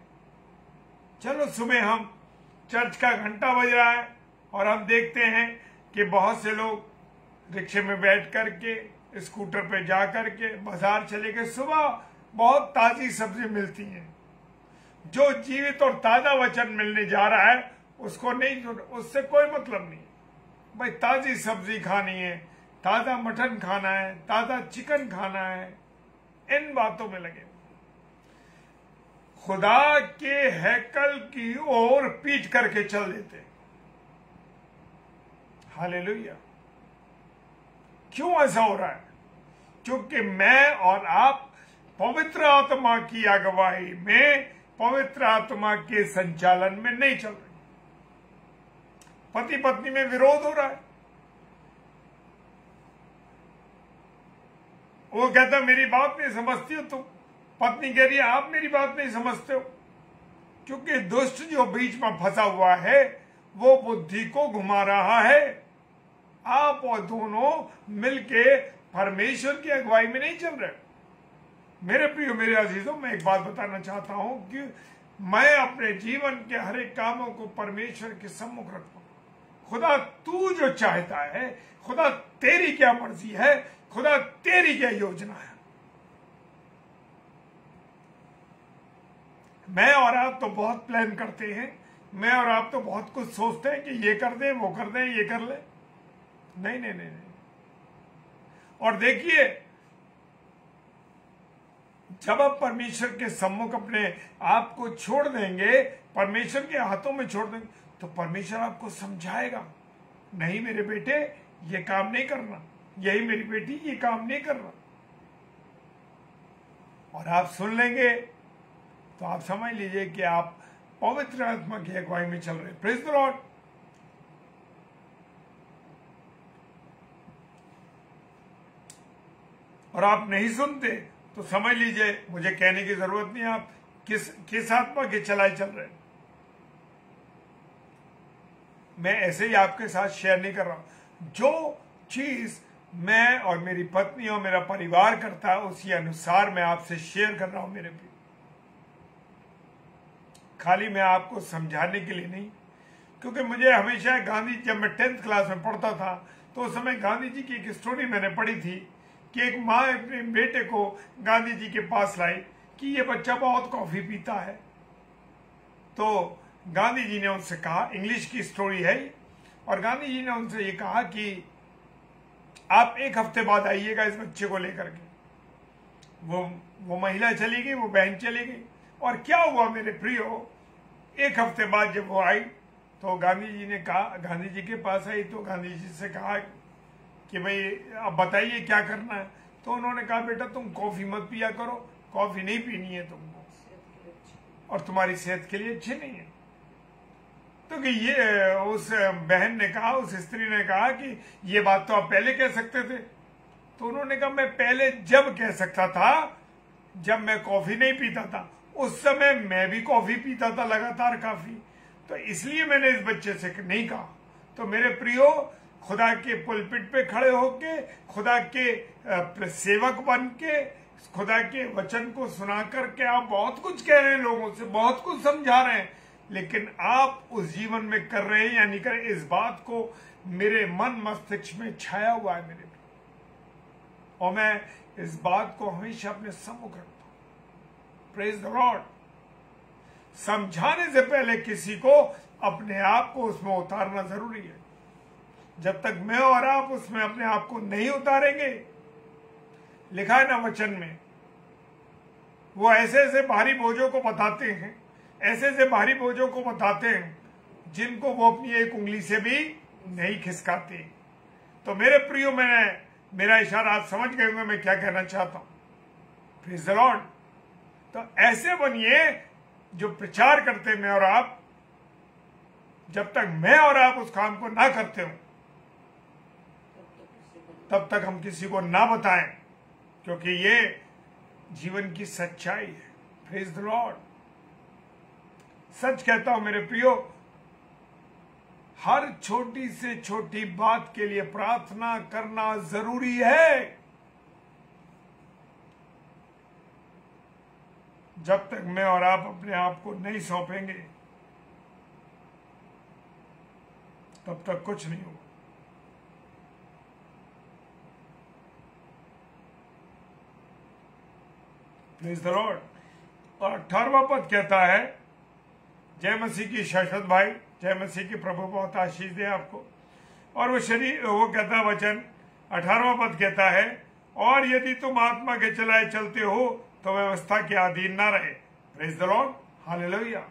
चलो सुबह हम चर्च का घंटा बज रहा है और हम देखते हैं कि बहुत से लोग रिक्शे में बैठ करके, स्कूटर पे जा करके बाजार चले गए। सुबह बहुत ताजी सब्जी मिलती है। जो जीवित और ताजा वचन मिलने जा रहा है उसको नहीं, उससे कोई मतलब नहीं। भाई ताजी सब्जी खानी है, ताजा मटन खाना है, ताजा चिकन खाना है, इन बातों में लगे। खुदा के हैकल की ओर पीट करके चल देते। हालेलुया। क्यों ऐसा हो रहा है? क्योंकि मैं और आप पवित्र आत्मा की अगुवाई में, पवित्र आत्मा के संचालन में नहीं चल रहे। पति पत्नी में विरोध हो रहा है। वो कहता मेरी बात नहीं समझती हो तुम, पत्नी कह रही है आप मेरी बात नहीं समझते हो। क्योंकि दुष्ट जो बीच में फंसा हुआ है वो बुद्धि को घुमा रहा है। आप और दोनों मिलके परमेश्वर की अगुवाई में नहीं चल रहे। मेरे प्रियो, मेरे अजीजों, मैं एक बात बताना चाहता हूं कि मैं अपने जीवन के हर एक कामों को परमेश्वर के सम्मुख रखता हूं। खुदा तू जो चाहता है, खुदा तेरी क्या मर्जी है, खुदा तेरी क्या योजना है। मैं और आप तो बहुत प्लान करते हैं, मैं और आप तो बहुत कुछ सोचते हैं कि ये कर दें, वो कर दें, ये कर ले। नहीं नहीं नहीं नहीं। और देखिए, जब आप परमेश्वर के सम्मुख अपने आप को छोड़ देंगे, परमेश्वर के हाथों में छोड़ देंगे, तो परमेश्वर आपको समझाएगा, नहीं मेरे बेटे ये काम नहीं करना, यही मेरी बेटी ये काम नहीं करना। और आप सुन लेंगे तो आप समझ लीजिए कि आप पवित्र आत्मा की अगुवाई में चल रहे। Praise the Lord. और आप नहीं सुनते तो समझ लीजिए, मुझे कहने की जरूरत नहीं, आप किस आत्मा के चलाए चल रहे। मैं ऐसे ही आपके साथ शेयर नहीं कर रहा हूं। जो चीज मैं और मेरी पत्नी और मेरा परिवार करता है उसी अनुसार मैं आपसे शेयर कर रहा हूं मेरे प्रिय। खाली मैं आपको समझाने के लिए नहीं, क्योंकि मुझे हमेशा गांधी, जब मैं 10th क्लास में पढ़ता था तो उस समय गांधी जी की एक स्टोरी मैंने पढ़ी थी कि एक माँ अपने बेटे को गांधी जी के पास लाई कि ये बच्चा बहुत कॉफी पीता है। तो गांधी जी ने उनसे कहा, इंग्लिश की स्टोरी है, और गांधी जी ने उनसे ये कहा कि आप एक हफ्ते बाद आइएगा इस बच्चे को लेकर के। वो महिला चली गई, वो बहन चली गई। और क्या हुआ मेरे प्रियो, एक हफ्ते बाद जब वो आई तो गांधी जी ने कहा, गांधी जी के पास आई तो गांधी जी से कहा कि भाई अब बताइए क्या करना है। तो उन्होंने कहा बेटा तुम कॉफी मत पिया करो, कॉफी नहीं पीनी है तुमको, और तुम्हारी सेहत के लिए अच्छी नहीं है। तो कि ये उस बहन ने कहा, उस स्त्री ने कहा कि ये बात तो आप पहले कह सकते थे। तो उन्होंने कहा मैं पहले जब कह सकता था जब मैं कॉफी नहीं पीता था, उस समय मैं भी कॉफी पीता था लगातार काफी, तो इसलिए मैंने इस बच्चे से नहीं कहा। तो मेरे प्रियो, खुदा के पुलपिट पे खड़े होके, खुदा के सेवक बन के, खुदा के वचन को सुना करके आप बहुत कुछ कह रहे हैं, लोगों से बहुत कुछ समझा रहे हैं, लेकिन आप उस जीवन में कर रहे हैं या नहीं कर रहे, इस बात को मेरे मन मस्तिष्क में छाया हुआ है मेरे, और मैं इस बात को हमेशा अपने सम्मुख रखता हूं। Praise the Lord. समझाने से पहले किसी को अपने आप को उसमें उतारना जरूरी है। जब तक मैं और आप उसमें अपने आप को नहीं उतारेंगे, लिखा है ना वचन में, वो ऐसे ऐसे भारी बोझों को बताते हैं, ऐसे ऐसे भारी बोझों को बताते हैं जिनको वो अपनी एक उंगली से भी नहीं खिसकाते। तो मेरे प्रियो, मेरा इशारा आप समझ गए होंगे मैं क्या कहना चाहता हूं। Praise the Lord. तो ऐसे बनिए जो प्रचार करते मैं और आप, जब तक मैं और आप उस काम को ना करते हो तब तक हम किसी को ना बताएं, क्योंकि ये जीवन की सच्चाई है। Praise the Lord. सच कहता हूं मेरे प्रियो, हर छोटी से छोटी बात के लिए प्रार्थना करना जरूरी है। जब तक मैं और आप अपने आप को नहीं सौंपेंगे तब तक कुछ नहीं होगा। Praise the Lord. और 18वां पद कहता है, जय मसीह की शाश्वत भाई, जय मसीह की प्रभु बहुत आशीष दे आपको। और वो कहता है वचन 18वां पद कहता है, और यदि तुम आत्मा के चलाए चलते हो तो व्यवस्था के अधीन ना रहे। Praise the lord, hallelujah.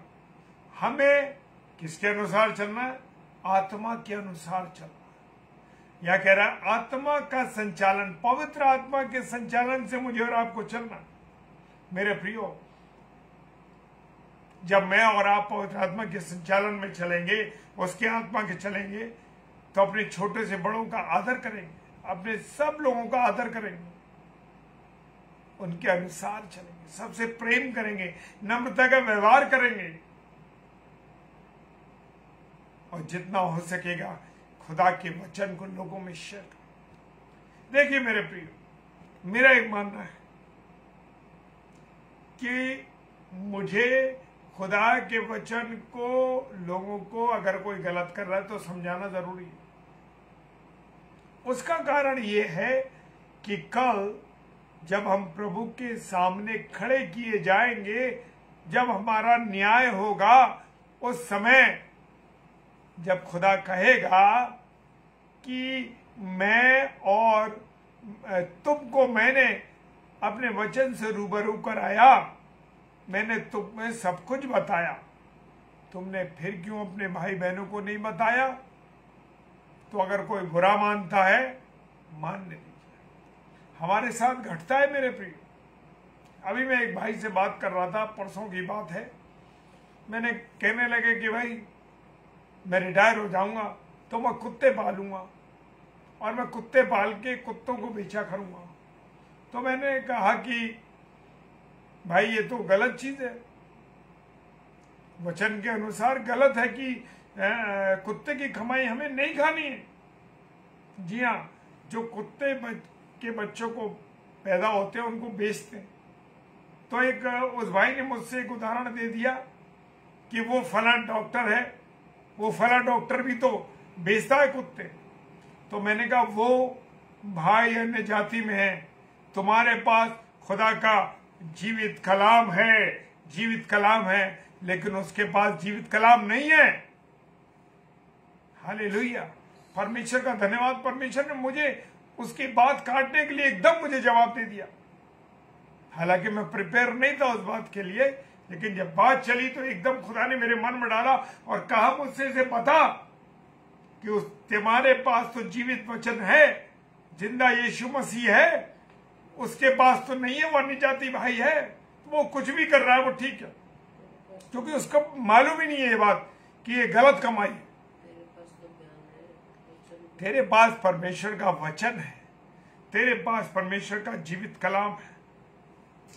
हमें किसके अनुसार चलना है? आत्मा के अनुसार चलना। यह कह रहा है आत्मा का संचालन, पवित्र आत्मा के संचालन से मुझे और आपको चलना। मेरे प्रियो, जब मैं और आप पवित्र आत्मा के संचालन में चलेंगे, उसके आत्मा के चलेंगे, तो अपने छोटे से बड़ों का आदर करेंगे, अपने सब लोगों का आदर करेंगे, उनके अनुसार चलेंगे, सबसे प्रेम करेंगे, नम्रता का व्यवहार करेंगे, और जितना हो सकेगा खुदा के वचन को लोगों में शेयर करें। देखिए मेरे प्रियो, मेरा एक मानना है कि मुझे खुदा के वचन को लोगों को अगर कोई गलत कर रहा है तो समझाना जरूरी है। उसका कारण यह है कि कल जब हम प्रभु के सामने खड़े किए जाएंगे, जब हमारा न्याय होगा, उस समय जब खुदा कहेगा कि मैं और तुमको मैंने अपने वचन से रूबरू कराया, मैंने तुम्हें सब कुछ बताया, तुमने फिर क्यों अपने भाई बहनों को नहीं बताया? तो अगर कोई बुरा मानता है, मानने दीजिए। हमारे साथ घटता है मेरे प्रिय। अभी मैं एक भाई से बात कर रहा था, परसों की बात है। मैंने कहने लगे कि भाई मैं रिटायर हो जाऊंगा तो मैं कुत्ते पालूंगा और मैं कुत्ते पाल के कुत्तों को बेचा करूंगा। तो मैंने कहा कि भाई ये तो गलत चीज है, वचन के अनुसार गलत है कि कुत्ते की कमाई हमें नहीं खानी है। जी हाँ, जो कुत्ते के बच्चों को पैदा होते हैं उनको बेचते हैं। तो एक उस भाई ने मुझसे एक उदाहरण दे दिया कि वो फला डॉक्टर है, वो फला डॉक्टर भी तो बेचता है कुत्ते। तो मैंने कहा वो भाई अन्य जाति में है, तुम्हारे पास खुदा का जीवित कलाम है, जीवित कलाम है, लेकिन उसके पास जीवित कलाम नहीं है। हालेलुया, परमेश्वर का धन्यवाद। परमेश्वर ने मुझे उसकी बात काटने के लिए एकदम मुझे जवाब दे दिया। हालांकि मैं प्रिपेयर नहीं था उस बात के लिए, लेकिन जब बात चली तो एकदम खुदा ने मेरे मन में डाला और कहा मुझसे से बता कि उस तुम्हारे पास तो जीवित वचन है, जिंदा यीशु मसीह है, उसके पास तो नहीं है, वो अन्य जाति भाई है, वो कुछ भी कर रहा है वो ठीक है, क्योंकि उसको मालूम ही नहीं है ये बात कि ये गलत कमाई है। तेरे पास परमेश्वर का वचन है, तेरे पास परमेश्वर का जीवित कलाम है।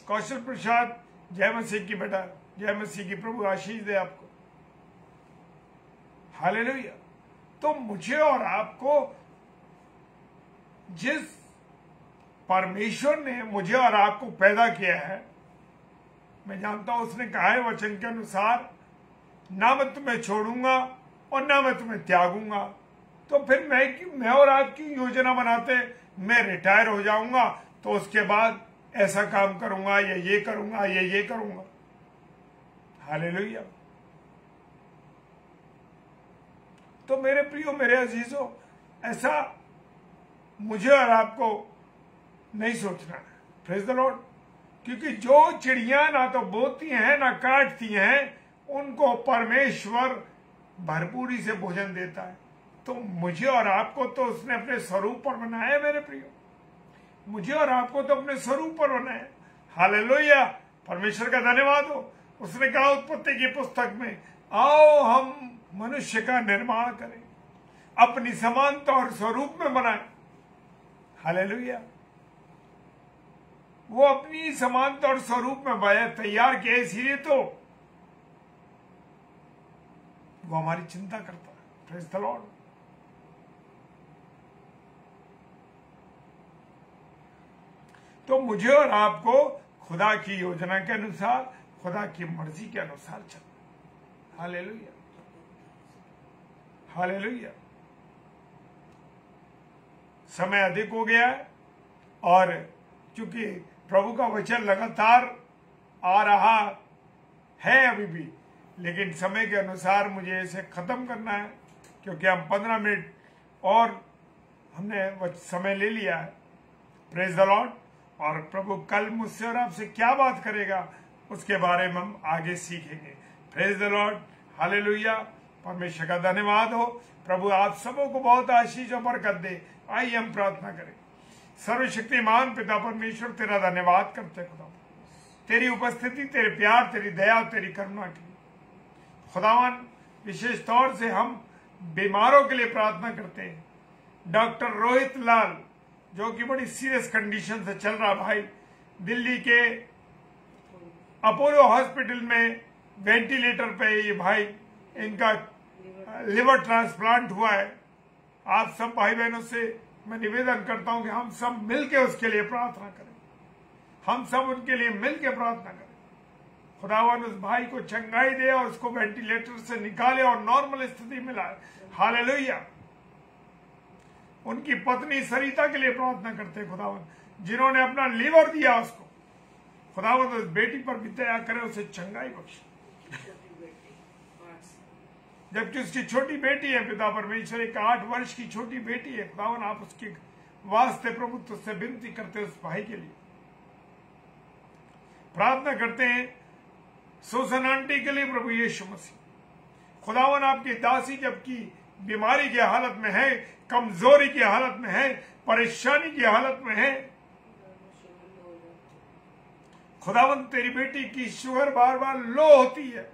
कौशल प्रसाद, जय मसीह की बेटा, जय मसीह की प्रभु आशीष दे आपको। हालेलुया। तो मुझे और आपको जिस परमेश्वर ने मुझे और आपको पैदा किया है, मैं जानता हूं उसने कहा है वचन के अनुसार, ना मैं तुम्हें छोड़ूंगा और ना मैं तुम्हें त्यागूंगा। तो फिर मैं और आपकी योजना बनाते, मैं रिटायर हो जाऊंगा तो उसके बाद ऐसा काम करूंगा या ये करूंगा या ये करूंगा। हालेलुया। तो मेरे प्रियो, मेरे अजीजों, ऐसा मुझे और आपको नहीं सोचना है। Praise the Lord. क्योंकि जो चिड़िया ना तो बोती हैं ना काटती हैं, उनको परमेश्वर भरपूरी से भोजन देता है। तो मुझे और आपको तो उसने अपने स्वरूप पर बनाया है मेरे प्रियो, मुझे और आपको तो अपने स्वरूप पर बनाया। हालेलुया, परमेश्वर का धन्यवाद हो। उसने कहा उत्पत्ति की पुस्तक में, आओ हम मनुष्य का निर्माण करें, अपनी समानता और स्वरूप में बनाए। हालेलुया। वो अपनी समानता और स्वरूप में बनाया, तैयार किया, इसीलिए तो वो हमारी चिंता करता है। Praise the Lord. तो मुझे और आपको खुदा की योजना के अनुसार खुदा की मर्जी के अनुसार चलना। Hallelujah, hallelujah. समय अधिक हो गया है और चूंकि प्रभु का वचन लगातार आ रहा है अभी भी, लेकिन समय के अनुसार मुझे इसे खत्म करना है, क्योंकि हम 15 मिनट और हमने समय ले लिया है। Praise the Lord. और प्रभु कल मुझसे और आपसे क्या बात करेगा उसके बारे में हम आगे सीखेंगे। Praise the lord, hallelujah. परमेश्वर का धन्यवाद हो। प्रभु आप सबों को बहुत आशीष और बरकत दे। आइए हम प्रार्थना करें। सर्वशक्तिमान पिता परमेश्वर, तेरा धन्यवाद करते खुदा, तेरी उपस्थिति, तेरे प्यार, तेरी दया, तेरी करुणा के लिए। खुदावन विशेष तौर से हम बीमारों के लिए प्रार्थना करते हैं। डॉक्टर रोहित लाल जो कि बड़ी सीरियस कंडीशन से चल रहा भाई, दिल्ली के अपोलो हॉस्पिटल में वेंटिलेटर पे ये भाई, इनका लिवर ट्रांसप्लांट हुआ है। आप सब भाई बहनों से मैं निवेदन करता हूं कि हम सब मिलकर उसके लिए प्रार्थना करें। हम सब उनके लिए मिलकर प्रार्थना करें। खुदावन उस भाई को चंगाई दे और उसको वेंटिलेटर से निकाले और नॉर्मल स्थिति में लाए। हालेलुया। उनकी पत्नी सरिता के लिए प्रार्थना करते हैं खुदावन, जिन्होंने अपना लीवर दिया उसको। खुदावन उस बेटी पर भी दया करे, उसे चंगाई बख्शे। जबकि उसकी छोटी बेटी है पिता परमेश्वर, एक 8 वर्ष की छोटी बेटी है। खुदावन आप उसके वास्ते प्रभु तुझसे विनती करते उस भाई के लिए प्रार्थना करते हैं। सुसन आंटी के लिए प्रभु यीशु मसीह, खुदावन आपकी दासी जबकि बीमारी की हालत में है, कमजोरी की हालत में है, परेशानी की हालत में है, खुदावन तेरी बेटी की शुगर बार बार लो होती है,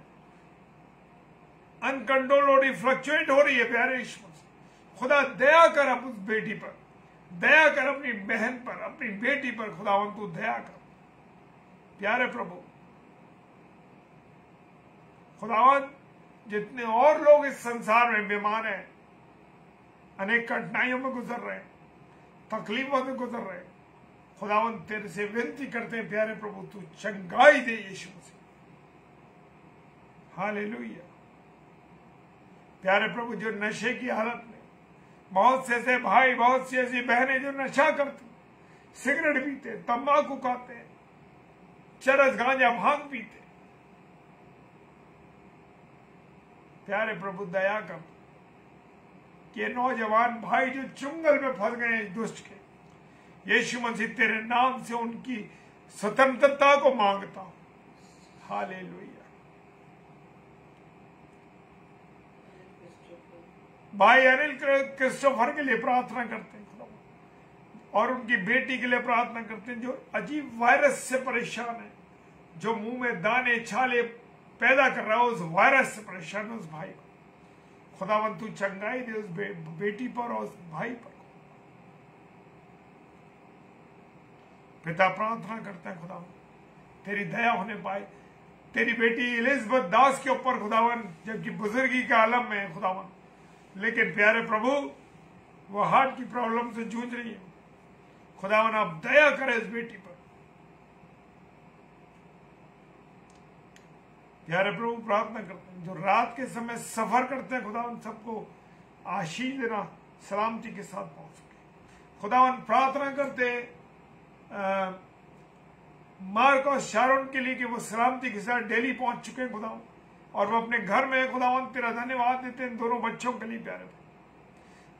अनकंट्रोल हो रही, फ्लक्चुएट हो रही है। प्यारे यीशु मसीह, खुदा दया कर अब उस बेटी पर, दया कर अपनी बहन पर, अपनी बेटी पर। खुदावन तू दया कर प्यारे प्रभु। खुदावन जितने और लोग इस संसार में बीमार हैं, अनेक कठिनाइयों में गुजर रहे हैं, तकलीफों में गुजर रहे हैं, खुदावन तेरे से विनती करते हैं प्यारे प्रभु तू चंगाई दे यीशु मसीह। हालेलुया। प्यारे प्रभु जो नशे की हालत में, बहुत से ऐसे भाई, बहुत सी ऐसी बहनें जो नशा करती, सिगरेट पीते, तंबाकू खाते, चरस गांजा भांग पीते, प्यारे प्रभु दया कर कि नौजवान भाई जो चुंगल में फंस गए दुष्ट के, यीशु मसीह तेरे नाम से उनकी स्वतंत्रता को मांगता हूं। हालेलुया। भाई अनिल क्रिस्टोफर के लिए प्रार्थना करते हैं और उनकी बेटी के लिए प्रार्थना करते हैं जो अजीब वायरस से परेशान है, जो मुंह में दाने छाले पैदा कर रहा है, उस वायरस से परेशान है उस भाई को। खुदावन तू चंगाई दे उस बेटी पर और उस भाई पर। पिता प्रार्थना करते हैं खुदावन तेरी दया होने पाए तेरी बेटी एलिजाबेथ दास के ऊपर खुदावन, जबकि बुजुर्गी के आलम में है खुदावन, लेकिन प्यारे प्रभु वो हार्ट की प्रॉब्लम से जूझ रही है। खुदावन आप दया करें इस बेटी पर। प्यारे प्रभु प्रार्थना करते हैं जो रात के समय सफर करते हैं, खुदावन सबको आशीष देना, सलामती के साथ पहुंच सके। खुदावन प्रार्थना करते मार्क और शारोन के लिए कि वो सलामती के साथ दिल्ली पहुंच चुके हैं खुदावन, और वो अपने घर में खुदावन तेरा धन्यवाद देते हैं दोनों बच्चों के लिए। प्यारे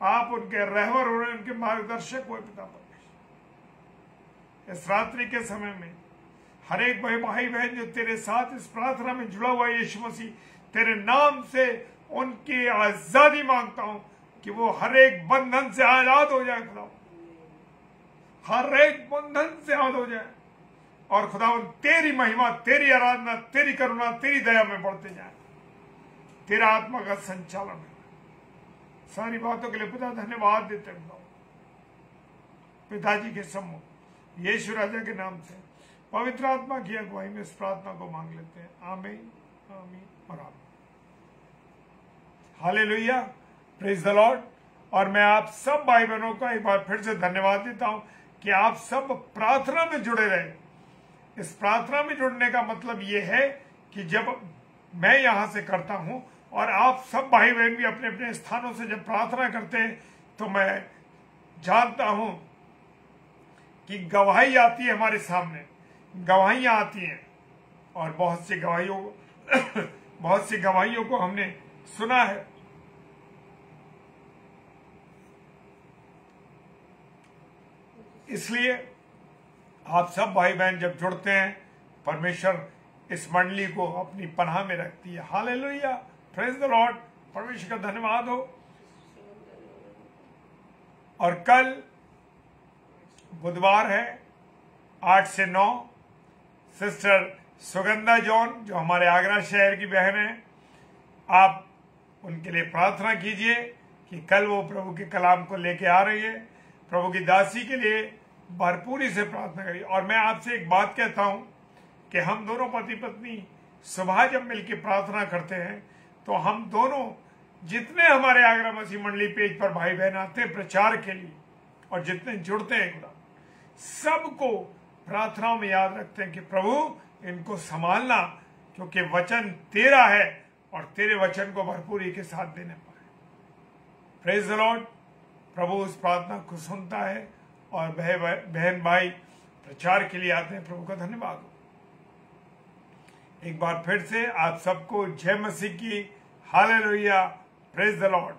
आप उनके रहबर हो रहे, उनके मार्गदर्शक हुए पिता परमेश्वर। इस रात्रि के समय में हर एक भाई बहन जो तेरे साथ इस प्रार्थना में जुड़ा हुआ है, यीशु मसीह तेरे नाम से उनकी आजादी मांगता हूं कि वो हर एक बंधन से आजाद हो जाए खुदा, हर एक बंधन से आजाद हो जाए, और खुदावन तेरी महिमा, तेरी आराधना, तेरी करुणा, तेरी दया में बढ़ते जाए। तेरा आत्मा का संचालन है। सारी बातों के लिए पिता धन्यवाद देते हैं पिताजी के सम्मुख यीशु राजा के नाम से पवित्र आत्मा की अगुवाई में इस प्रार्थना को मांग लेते हैं। आमीन, आमीन और आमीन। Hallelujah, praise the Lord. और मैं आप सब भाई बहनों का एक बार फिर से धन्यवाद देता हूं कि आप सब प्रार्थना में जुड़े रहे। इस प्रार्थना में जुड़ने का मतलब ये है कि जब मैं यहां से करता हूं और आप सब भाई बहन भी अपने अपने स्थानों से जब प्रार्थना करते हैं, तो मैं जानता हूं कि गवाही आती है हमारे सामने, गवाहियां आती हैं, और बहुत सी गवाहियों को हमने सुना है। इसलिए आप सब भाई बहन जब जुड़ते हैं, परमेश्वर इस मंडली को अपनी पनाह में रखती है। हालेलुया, प्रेज द लॉर्ड, परमेश्वर का धन्यवाद हो। और कल बुधवार है, 8 से 9, सिस्टर सुगंधा जॉन जो हमारे आगरा शहर की बहन है, आप उनके लिए प्रार्थना कीजिए कि कल वो प्रभु के कलाम को लेके आ रही है। प्रभु की दासी के लिए भरपूरी से प्रार्थना करिए। और मैं आपसे एक बात कहता हूं कि हम दोनों पति पत्नी सुबह जब मिलकर प्रार्थना करते हैं, तो हम दोनों जितने हमारे आगरा मसीह मंडली पेज पर भाई बहन आते हैं प्रचार के लिए, और जितने जुड़ते हैं खुदा, सबको प्रार्थनाओं में याद रखते हैं कि प्रभु इनको संभालना, क्योंकि वचन तेरा है और तेरे वचन को भरपूरी के साथ देने पाए। Praise the Lord. प्रभु उस प्रार्थना को सुनता है और बहन भाई प्रचार के लिए आते हैं। प्रभु का धन्यवाद हो। एक बार फिर से आप सबको जय मसीह की। Hallelujah, praise the Lord.